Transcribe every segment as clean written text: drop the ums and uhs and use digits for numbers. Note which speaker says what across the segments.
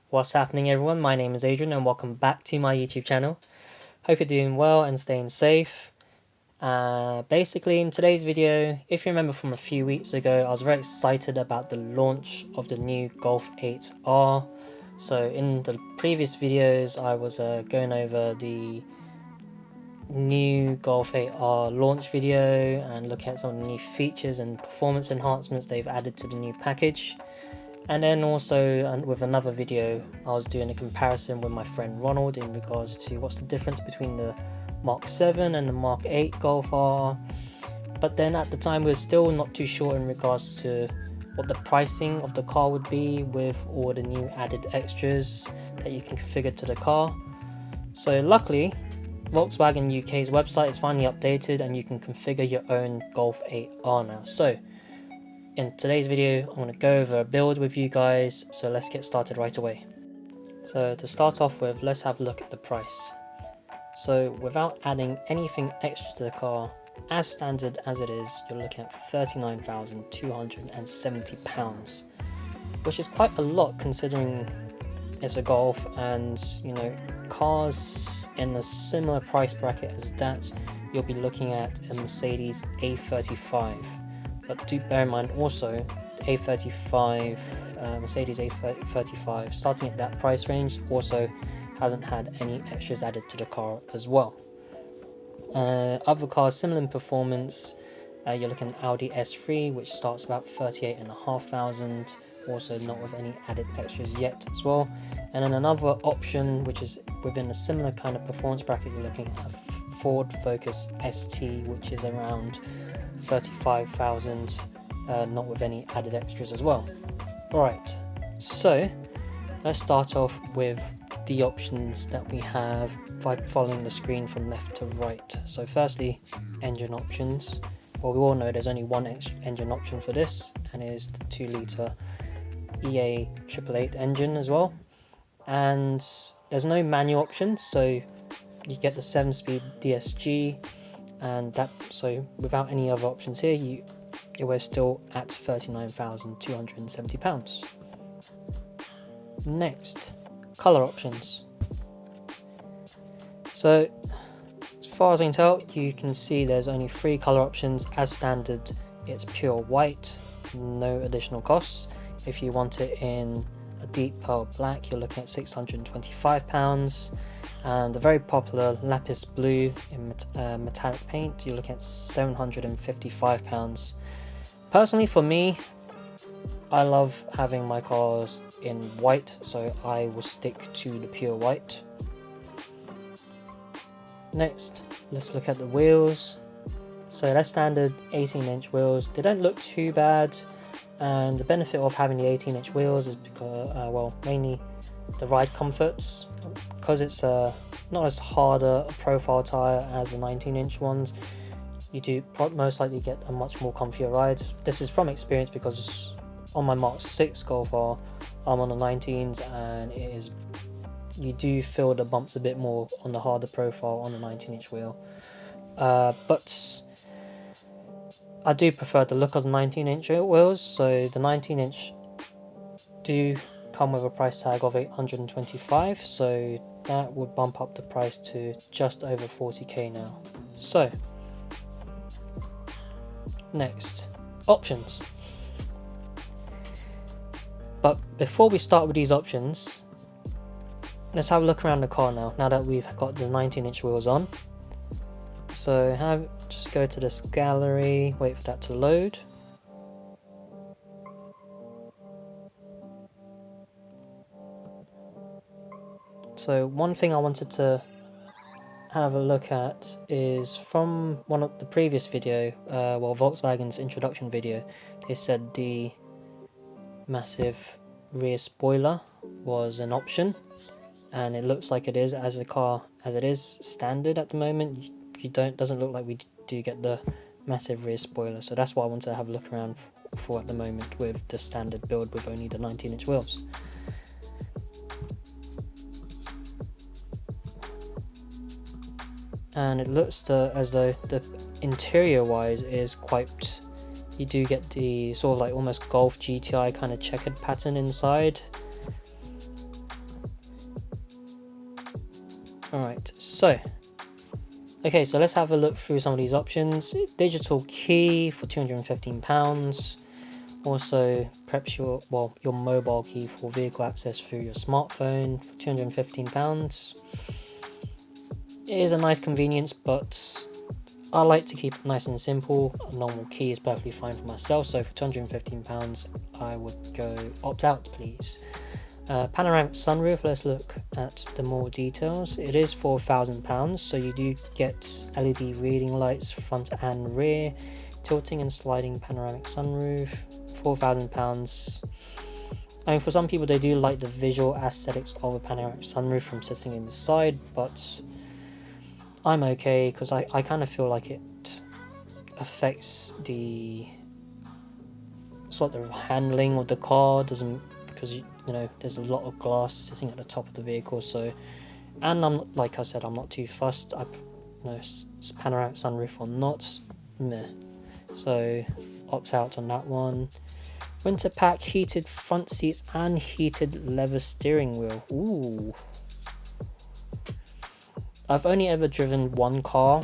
Speaker 1: What's happening, everyone? My name is Adrian and welcome back to my YouTube channel. Hope you're doing well and staying safe. Basically, in today's video, if you remember from a few weeks ago, I was very excited about the launch of the new Golf 8R. So in the previous videos, I was going over the new Golf 8R launch video and looking at some of the new features and performance enhancements they've added to the new package. And then also with another video, I was doing a comparison with my friend Ronald in regards to what's the difference between the Mark 7 and the Mark 8 Golf R. But then at the time we were still not too sure in regards to what the pricing of the car would be with all the new added extras that you can configure to the car. So luckily, Volkswagen UK's website is finally updated and you can configure your own Golf 8R now. So in today's video, I'm going to go over a build with you guys, so let's get started right away. So to start off with, let's have a look at the price. So without adding anything extra to the car, as standard as it is, you're looking at £39,270, which is quite a lot considering it's a Golf, and you know, cars in a similar price bracket as that, you'll be looking at a Mercedes A35. But do bear in mind also, A35, Mercedes A35, starting at that price range, also hasn't had any extras added to the car as well. Other cars similar in performance, you're looking at Audi S3, which starts about 38,500, also not with any added extras yet as well. And then another option, which is within a similar kind of performance bracket, you're looking at a Ford Focus ST, which is around 35,000, not with any added extras as well. Alright, so let's start off with the options that we have by following the screen from left to right. So firstly, engine options. Well, we all know there's only one engine option for this, and it is the 2-litre EA 888 engine as well. And there's no manual option, so you get the 7-speed DSG, and that, so without any other options here, we're still at £39,270. Next, color options. So as far as I can tell, you can see there's only 3 color options. As standard, it's pure white, no additional costs. If you want it in a deep pearl black, you're looking at £625. And the very popular lapis blue in metallic paint, you're looking at £755. Personally, for me, I love having my cars in white, so I will stick to the pure white. Next, let's look at the wheels. So that's standard 18-inch wheels. They don't look too bad, and the benefit of having the 18-inch wheels is because, well, mainly the ride comforts, because it's not as hard a profile tyre as the 19-inch ones. You do most likely get a much more comfier ride. This is from experience because on my Mark 6 Golf R, I'm on the 19s, and it is, you do feel the bumps a bit more on the harder profile on the 19-inch wheel. But I do prefer the look of the 19-inch wheels, so the 19-inch do come with a price tag of $825, so that would bump up the price to just over 40k now. So next, options. But before we start with these options, let's have a look around the car now that we've got the 19-inch wheels on. So just go to this gallery, wait for that to load. So one thing I wanted to have a look at is from one of the previous video, Volkswagen's introduction video, they said the massive rear spoiler was an option, and it looks like it is. As a car as it is standard at the moment, doesn't look like we do get the massive rear spoiler, so that's what I want to have a look around for at the moment with the standard build with only the 19-inch wheels. And it looks as though the interior wise is quite, you do get the sort of like almost Golf GTI kind of checkered pattern inside. Alright, so okay, so let's have a look through some of these options. Digital key for £215. Also preps your mobile key for vehicle access through your smartphone for £215. It is a nice convenience, but I like to keep it nice and simple. A normal key is perfectly fine for myself, so for £215 I would go opt out, please. Panoramic sunroof, let's look at the more details. It is £4,000, so you do get LED reading lights front and rear, tilting and sliding panoramic sunroof, £4,000. I mean, for some people they do like the visual aesthetics of a panoramic sunroof from sitting inside, but I'm okay because I kind of feel like it affects the sort of handling of the car, doesn't, because you know there's a lot of glass sitting at the top of the vehicle. So, and I'm, like I said, I'm not too fussed. Panoramic sunroof or not, meh. So opt out on that one. Winter pack, heated front seats and heated leather steering wheel. Ooh. I've only ever driven one car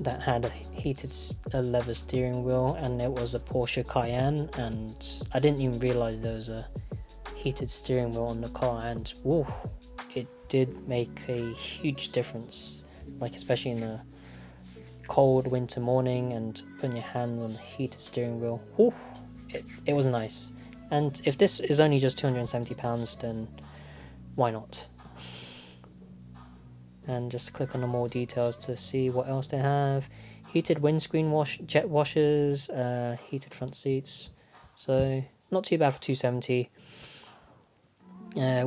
Speaker 1: that had a heated leather steering wheel, and it was a Porsche Cayenne, and I didn't even realize there was a heated steering wheel on the car, and woo, it did make a huge difference, like especially in a cold winter morning and putting your hands on the heated steering wheel. Woo, it was nice. And if this is only just £270, then why not? And just click on the more details to see what else they have. Heated windscreen jet washers, heated front seats, so not too bad for £270.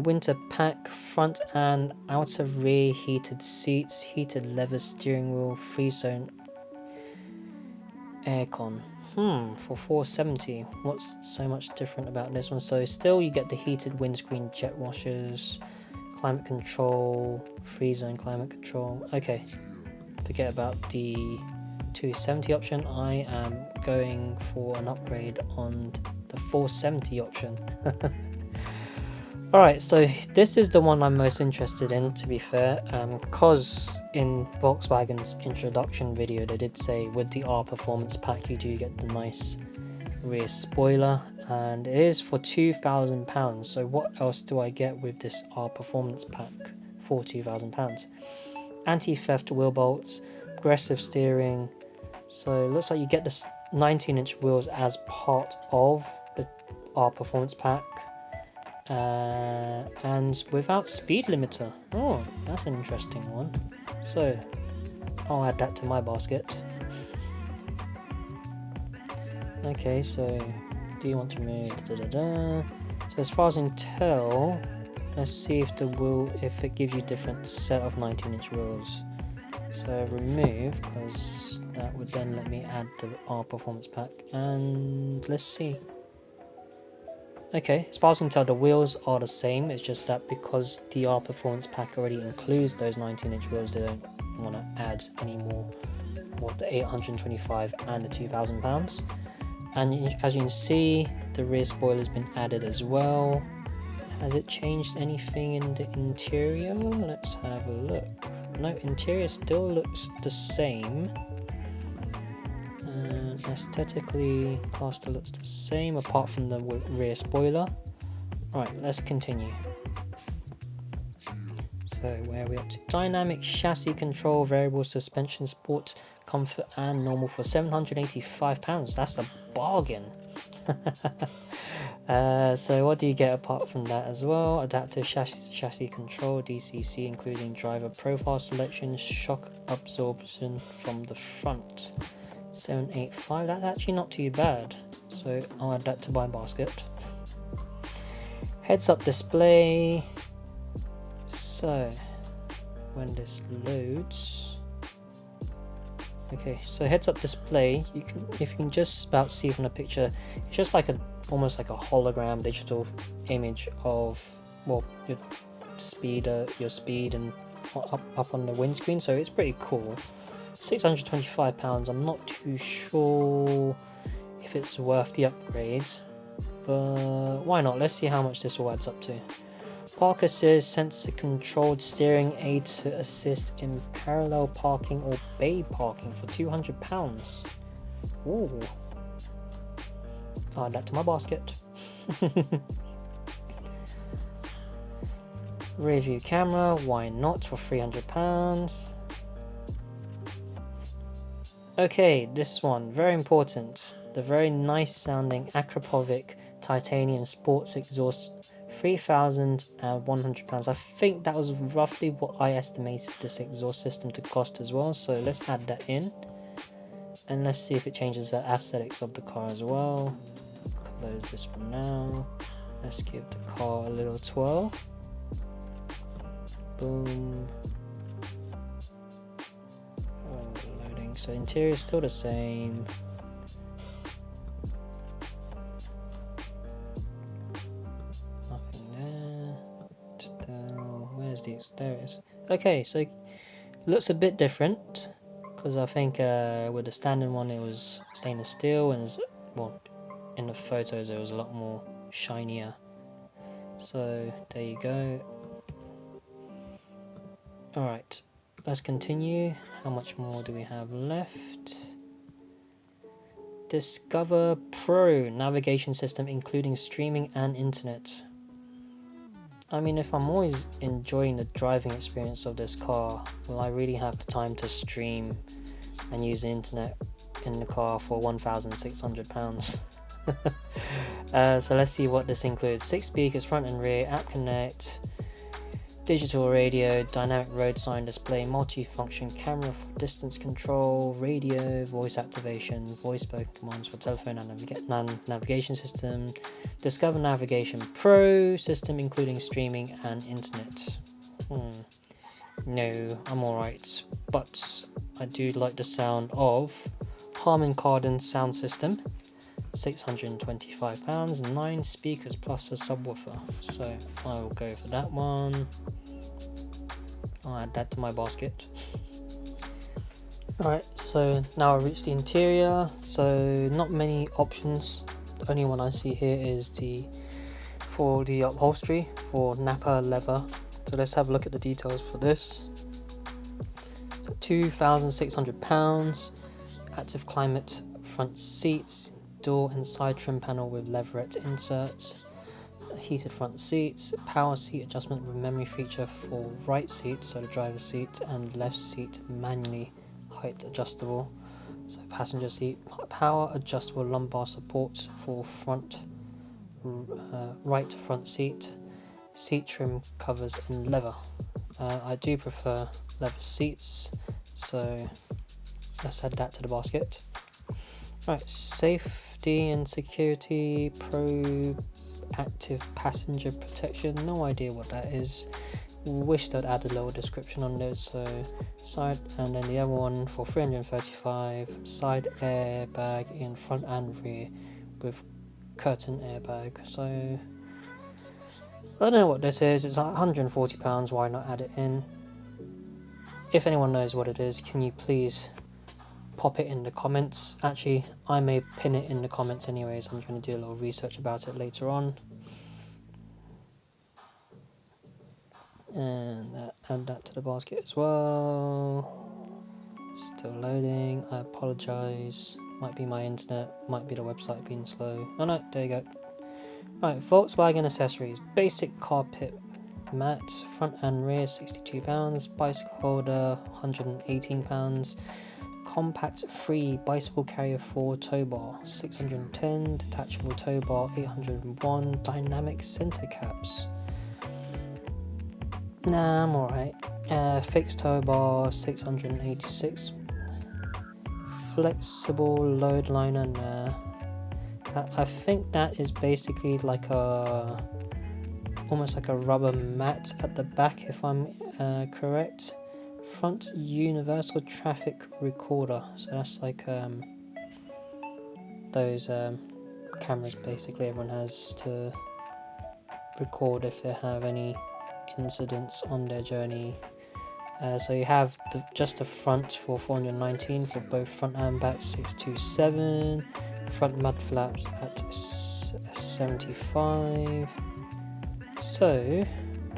Speaker 1: Winter pack, front and outer rear heated seats, heated leather steering wheel, free zone aircon. For £470. What's so much different about this one? So still you get the heated windscreen jet washers, climate control, free zone climate control. Okay, forget about the £270 option. I am going for an upgrade on the £470 option. Alright, so this is the one I'm most interested in, to be fair, because in Volkswagen's introduction video they did say with the R Performance Pack you do get the nice rear spoiler, and it is for £2,000. So what else do I get with this R Performance Pack for £2,000? Anti-theft wheel bolts, progressive steering, so it looks like you get the 19-inch wheels as part of the R Performance Pack, and without speed limiter. Oh, that's an interesting one, so I'll add that to my basket. Okay, so do you want to remove So as far as I can tell, let's see if if it gives you different set of 19-inch wheels. So remove, because that would then let me add the R Performance Pack, and let's see. Okay, as far as I can tell the wheels are the same, it's just that because the R Performance Pack already includes those 19-inch wheels, they don't want to add any more, the £825 and the £2,000. And as you can see, the rear spoiler has been added as well. Has it changed anything in the interior? Let's have a look. No, interior still looks the same. Aesthetically, car still looks the same apart from the rear spoiler. Alright, let's continue. So where are we up to? Dynamic chassis control, variable suspension, sport, comfort and normal for £785. That's a bargain. So what do you get apart from that as well? Adaptive chassis control, DCC, including driver profile selection, shock absorption from the front. £785. That's actually not too bad, so I'll add that to my basket. Heads up display. So when this loads, okay, so heads up display, if you can just about see from the picture, it's just like almost like a hologram digital image of your speed and up on the windscreen, so it's pretty cool. £625. I'm not too sure if it's worth the upgrade, but why not? Let's see how much this all adds up to. Park Assist sensor controlled steering aid to assist in parallel parking or bay parking for £200. Ooh. I'll add that to my basket. Rear view camera, why not, for £300. Okay, this one, very important. The very nice sounding Akrapovic titanium sports exhaust, £3,100. I think that was roughly what I estimated this exhaust system to cost as well, so let's add that in. And let's see if it changes the aesthetics of the car as well. Close this for now. Let's give the car a little twirl. Boom. Oh, loading. So interior is still the same. Nothing there. Just where's these? There it is. Okay, so it looks a bit different because I think with the standard one it was stainless steel, and well, in the photos it was a lot more shinier. So there you go. Alright, let's continue. How much more do we have left? Discover Pro navigation system including streaming and internet. I mean, if I'm always enjoying the driving experience of this car, will I really have the time to stream and use the internet in the car for £1,600? So let's see what this includes. 6 speakers, front and rear, app connect, digital radio, dynamic road sign display, multi-function camera for distance control, radio, voice activation, voice spoken commands for telephone and navigation system, Discover Navigation Pro system including streaming and internet. No, I'm alright, but I do like the sound of Harman Kardon sound system. £625, 9 speakers plus a subwoofer, so I will go for that one. I'll add that to my basket. Alright, so now I reached the interior, so not many options. The only one I see here is for the upholstery for Napa leather. So let's have a look at the details for this. So £2,600, active climate front seats, door and side trim panel with leatherette inserts, heated front seats, power seat adjustment with memory feature for right seat, so the driver's seat, and left seat manually height adjustable, so passenger seat, power adjustable lumbar support for right front seat, seat trim covers in leather. I do prefer leather seats, so let's add that to the basket. Right, safety and security, proactive passenger protection, no idea what that is. Wish they'd add a little description on this. So side, and then the other one for 335, side airbag in front and rear with curtain airbag. So I don't know what this is. It's £140, why not add it in? If anyone knows what it is, can you please pop it in the comments? Actually, I may pin it in the comments anyways. I'm going to do a little research about it later on. And add that to the basket as well. Still loading. I apologize. Might be my internet, might be the website being slow. Oh no, there you go. Right, Volkswagen accessories. Basic carpet mat, front and rear, £62. Bicycle holder, £118. Compact free bicycle carrier 4 tow bar, £610. Detachable tow bar, £801. Dynamic center caps. Nah, I'm alright. Fixed tow bar, £686. Flexible load liner, nah. I think that is basically like almost like a rubber mat at the back, if I'm correct. Front universal traffic recorder, so that's like those cameras basically everyone has to record if they have any incidents on their journey. So you have just the front for $419 for both front and back, $627. Front mud flaps at $75. So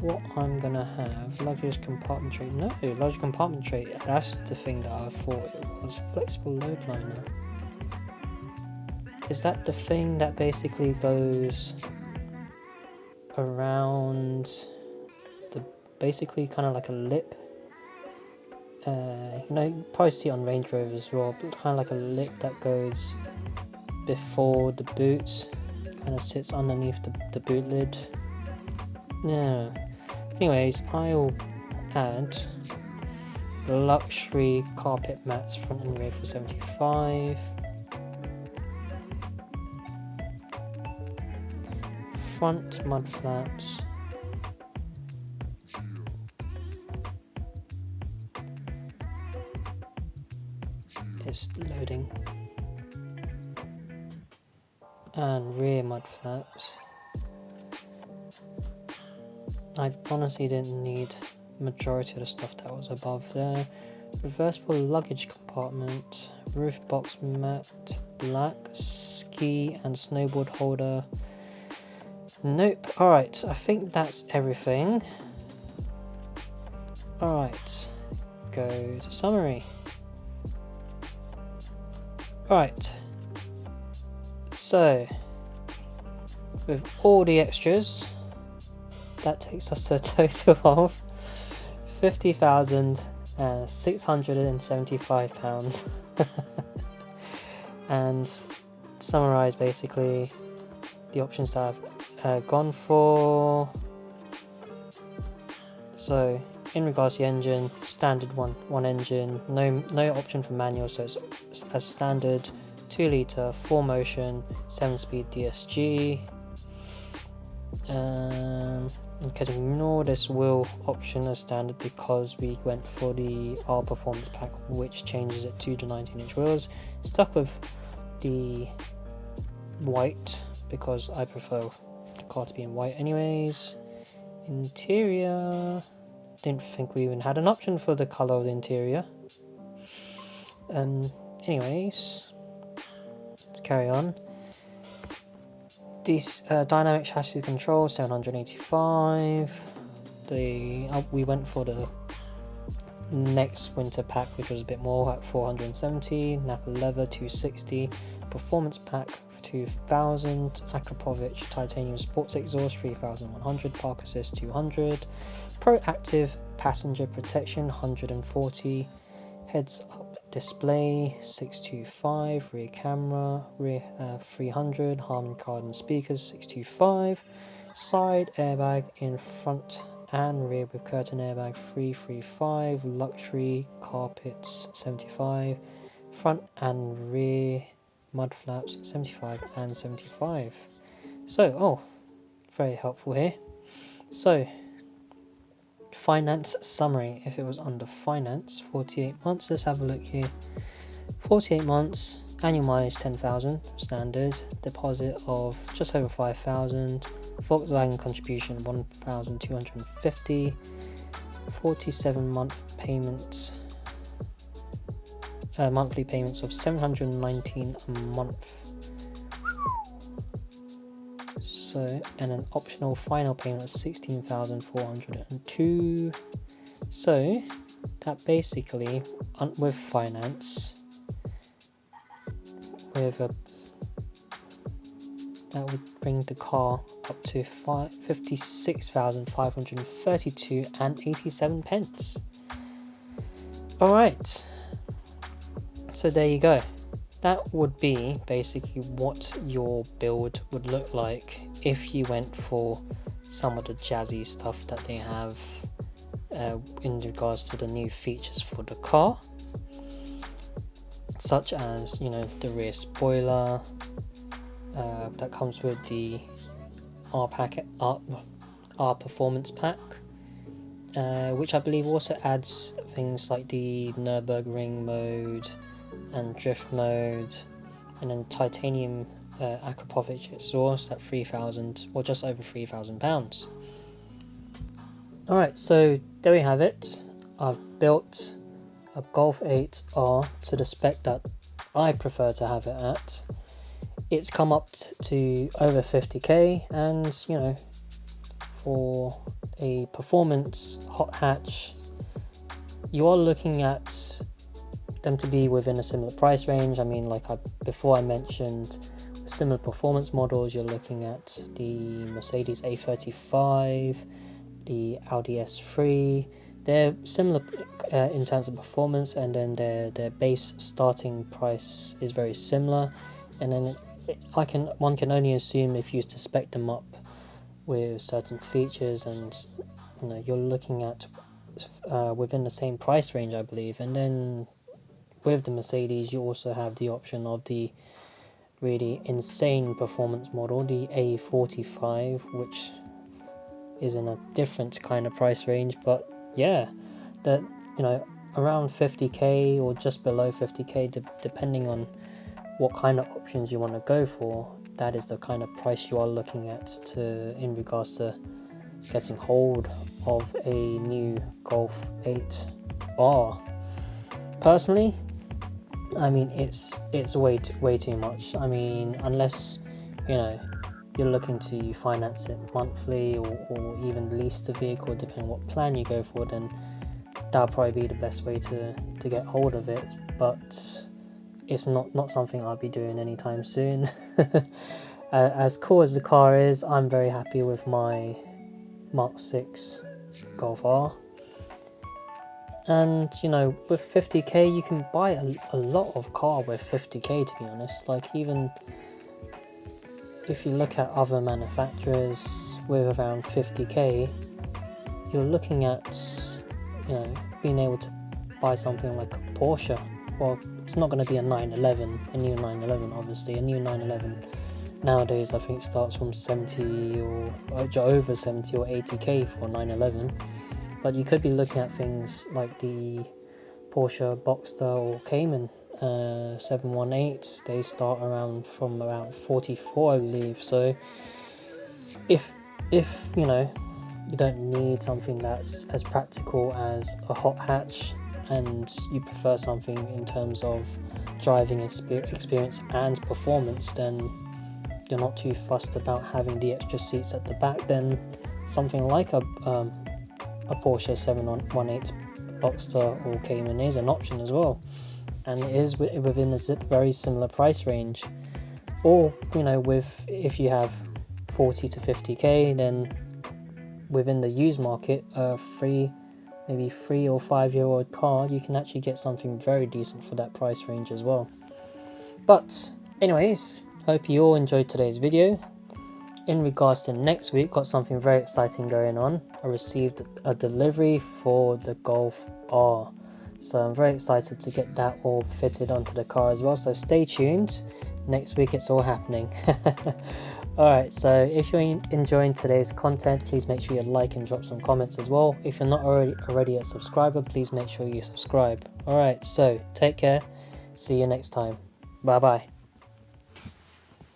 Speaker 1: what I'm gonna have. Luggage compartment tray. No, luggage compartment tray. That's the thing that I thought it was. Flexible load liner. Is that the thing that basically goes around the, basically kind of like a lip? You know, you probably see it on Range Rover as well, but kind of like a lip that goes before the boot, kind of sits underneath the boot lid. Yeah. Anyways, I'll add luxury carpet mats front and rear for 75. Front mud flaps. It's loading. And rear mud flaps. I honestly didn't need majority of the stuff that was above there. Reversible luggage compartment, roof box mat, black, ski and snowboard holder. Nope. Alright, I think that's everything. Alright, go to summary. Alright, so with all the extras, that takes us to a total of £50,675. And summarise basically the options that I've gone for. So in regards to the engine, standard one engine, no option for manual, so it's as standard 2 litre 4Motion 7-speed DSG. You can ignore this wheel option as standard because we went for the R Performance Pack, which changes it to the 19-inch wheels. Stuck with the white because I prefer the car to be in white anyways. Interior, didn't think we even had an option for the colour of the interior. Anyways, let's carry on. This dynamic chassis control 785. We went for the next winter pack, which was a bit more at 470. Napa leather 260. Performance pack 2000. Akrapovic titanium sports exhaust 3100. Park assist 200. Proactive passenger protection 140. Heads up display 625. Rear camera 300. Harman Kardon speakers 625. Side airbag in front and rear with curtain airbag 335. Luxury carpets 75. Front and rear mud flaps 75 and 75. So very helpful here. So finance summary, if it was under finance, 48 months, let's have a look here. 48 months, annual mileage 10,000 standard, deposit of just over 5,000, Volkswagen contribution 1,250, 47 month payments, monthly payments of 719 a month. So, and an optional final payment of 16,402. So that basically, with finance, that would bring the car up to 56,532 and 87 pence. Alright, so there you go. That would be basically what your build would look like if you went for some of the jazzy stuff that they have in regards to the new features for the car, such as, you know, the rear spoiler that comes with the R Performance Pack, which I believe also adds things like the Nürburgring mode and drift mode, and then titanium Akrapovic exhaust at 3,000 or just over £3,000. Alright, so there we have it. I've built a Golf 8R to the spec that I prefer to have it at. It's come up to over 50k, and you know, for a performance hot hatch, you are looking at them to be within a similar price range. I mean, like before I mentioned, similar performance models, you're looking at the Mercedes A35, the Audi S3. They're similar in terms of performance, and then their base starting price is very similar. And then one can only assume if you used to spec them up with certain features, and you're looking at within the same price range, I believe. And then with the Mercedes, you also have the option of the really insane performance model, the A45, which is in a different kind of price range. But yeah, that around 50k or just below 50k, depending on what kind of options you want to go for, that is the kind of price you are looking at in regards to getting hold of a new Golf 8R. Personally, I mean, it's way too much. I mean, unless you're looking to finance it monthly or even lease the vehicle, depending on what plan you go for, then that'll probably be the best way to get hold of it. But it's not something I'll be doing anytime soon. As cool as the car is, I'm very happy with my Mark 6 Golf R. And with 50k, you can buy a lot of car with 50k, to be honest. Like, even if you look at other manufacturers with around 50k, you're looking at being able to buy something like a Porsche. Well, it's not going to be a new 911, obviously. A new 911 nowadays, I think, starts from 70 or over 70 or 80k for a 911. But you could be looking at things like the Porsche Boxster or Cayman 718. They start from around 44, I believe. So if you don't need something that's as practical as a hot hatch, and you prefer something in terms of driving experience and performance, then you're not too fussed about having the extra seats at the back, then something like a Porsche 718 Boxster or Cayman is an option as well, and it is within a very similar price range. Or if you have 40 to 50k, then within the used market, maybe 3 or 5 year old car, you can actually get something very decent for that price range as well. But anyways, hope you all enjoyed today's video. In regards to next week, got something very exciting going on. I received a delivery for the Golf R, so I'm very excited to get that all fitted onto the car as well, so stay tuned. Next week it's all happening. Alright, so if you're enjoying today's content, please make sure you like and drop some comments as well. If you're not already a subscriber, please make sure you subscribe. Alright, so take care, see you next time, bye bye.